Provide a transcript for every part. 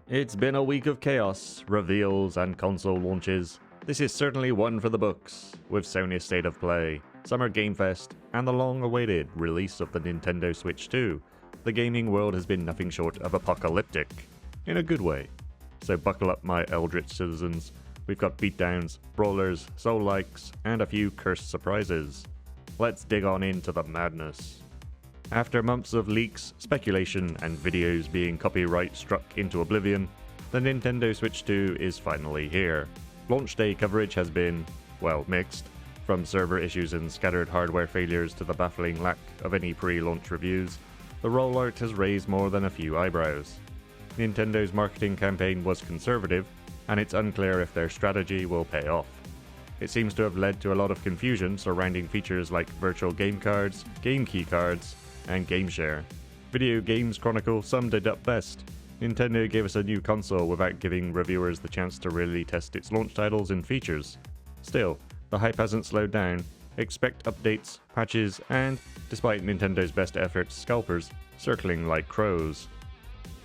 It's been a week of chaos, reveals, and console launches. This is certainly one for the books, with Sony's State of Play, Summer Game Fest, and the long-awaited release of the Nintendo Switch 2. The gaming world has been nothing short of apocalyptic, in a good way. So buckle up, my eldritch citizens. We've got beatdowns, brawlers, soul-likes, and a few cursed surprises. Let's dig on into the madness. After months of leaks, speculation, and videos being copyright struck into oblivion, the Nintendo Switch 2 is finally here. Launch day coverage has been, well, mixed, from server issues and scattered hardware failures to the baffling lack of any pre-launch reviews. The rollout has raised more than a few eyebrows. Nintendo's marketing campaign was conservative, and it's unclear if their strategy will pay off. It seems to have led to a lot of confusion surrounding features like virtual game cards, game key cards, and game share. Video Games Chronicle summed it up best. Nintendo gave us a new console without giving reviewers the chance to really test its launch titles and features. Still, the hype hasn't slowed down. Expect updates, patches, and, despite Nintendo's best efforts, scalpers circling like crows.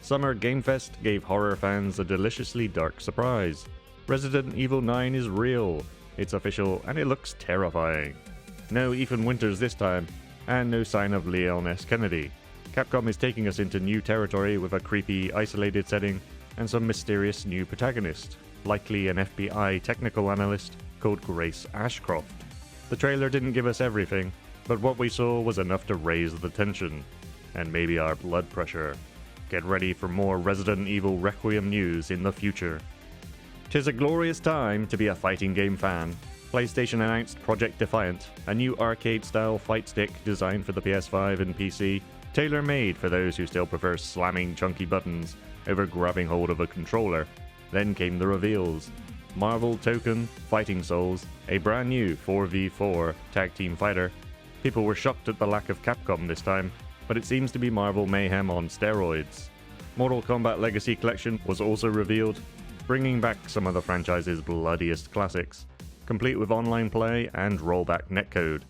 Summer Game Fest gave horror fans a deliciously dark surprise. Resident Evil 9 is real, it's official, and it looks terrifying. No Ethan Winters this time, and no sign of Leon S. Kennedy. Capcom is taking us into new territory with a creepy, isolated setting and some mysterious new protagonist, likely an FBI technical analyst called Grace Ashcroft. The trailer didn't give us everything, but what we saw was enough to raise the tension, and maybe our blood pressure. Get ready for more Resident Evil Requiem news in the future. 'Tis a glorious time to be a fighting game fan. PlayStation announced Project Defiant, a new arcade-style fight stick designed for the PS5 and PC, tailor-made for those who still prefer slamming chunky buttons over grabbing hold of a controller. Then came the reveals. Marvel Token Fighting Souls, a brand new 4v4 tag team fighter. People were shocked at the lack of Capcom this time, but it seems to be Marvel Mayhem on steroids. Mortal Kombat Legacy Collection was also revealed, bringing back some of the franchise's bloodiest classics, complete with online play and rollback netcode.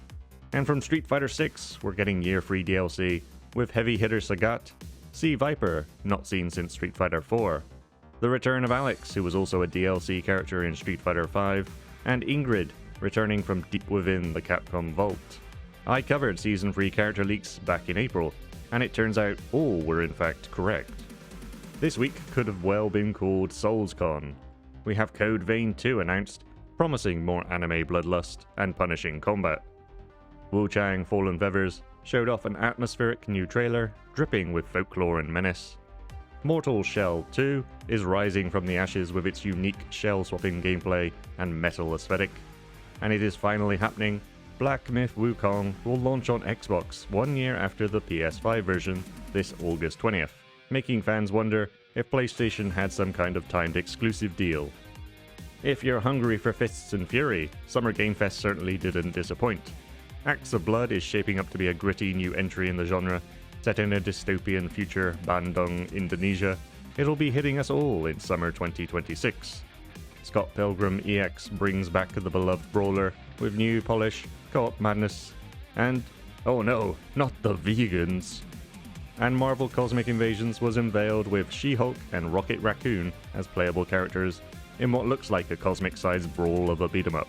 And from Street Fighter 6, we're getting year-free DLC, with heavy hitter Sagat, Sea Viper, not seen since Street Fighter 4, the return of Alex, who was also a DLC character in Street Fighter 5, and Ingrid, returning from deep within the Capcom vault. I covered Season 3 character leaks back in April, and it turns out all were in fact correct. This week could have well been called SoulsCon. We have Code Vein 2 announced, promising more anime bloodlust and punishing combat. Wu Chang Fallen Feathers showed off an atmospheric new trailer, dripping with folklore and menace. Mortal Shell 2 is rising from the ashes with its unique shell-swapping gameplay and metal aesthetic. And it is finally happening. Black Myth Wukong will launch on Xbox 1 year after the PS5 version this August 20th, making fans wonder if PlayStation had some kind of timed exclusive deal. If you're hungry for fists and fury, Summer Game Fest certainly didn't disappoint. Acts of Blood is shaping up to be a gritty new entry in the genre, set in a dystopian future Bandung, Indonesia. It'll be hitting us all in summer 2026. Scott Pilgrim EX brings back the beloved brawler with new polish, co-op madness, and, oh no, not the vegans. And Marvel Cosmic Invasions was unveiled with She-Hulk and Rocket Raccoon as playable characters, in what looks like a cosmic-sized brawl of a beat-em-up.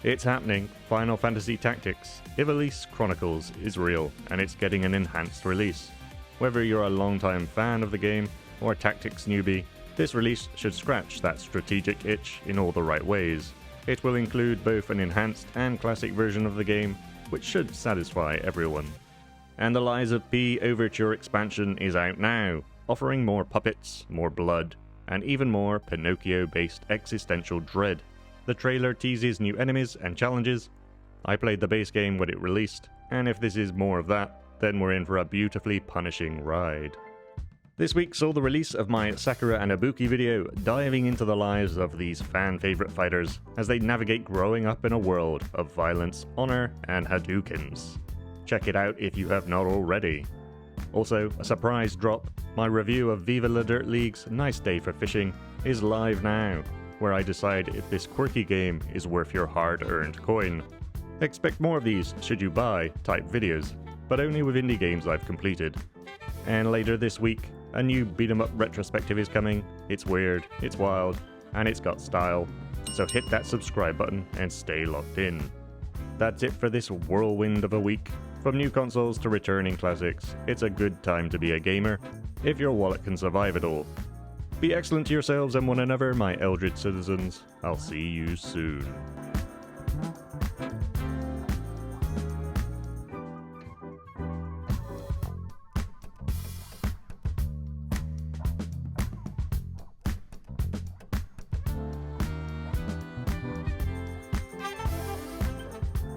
It's happening. Final Fantasy Tactics, Ivalice Chronicles is real, and it's getting an enhanced release. Whether you're a long-time fan of the game or a Tactics newbie, this release should scratch that strategic itch in all the right ways. It will include both an enhanced and classic version of the game, which should satisfy everyone. And the Lies of P Overture expansion is out now, offering more puppets, more blood, and even more Pinocchio-based existential dread. The trailer teases new enemies and challenges. I played the base game when it released, and if this is more of that, then we're in for a beautifully punishing ride. This week saw the release of my Sakura and Ibuki video diving into the lives of these fan-favorite fighters as they navigate growing up in a world of violence, honor, and Hadoukens. Check it out if you have not already. Also, a surprise drop, my review of Viva La Dirt League's Nice Day for Fishing is live now, where I decide if this quirky game is worth your hard-earned coin. Expect more of these should you buy type videos, but only with indie games I've completed. And later this week, A new beat-em-up retrospective is coming. It's weird, it's wild, and it's got style. So hit that subscribe button and stay locked in. That's it for this whirlwind of a week. From new consoles to returning classics, it's a good time to be a gamer, if your wallet can survive it all. Be excellent to yourselves and one another, my eldritch citizens. I'll see you soon.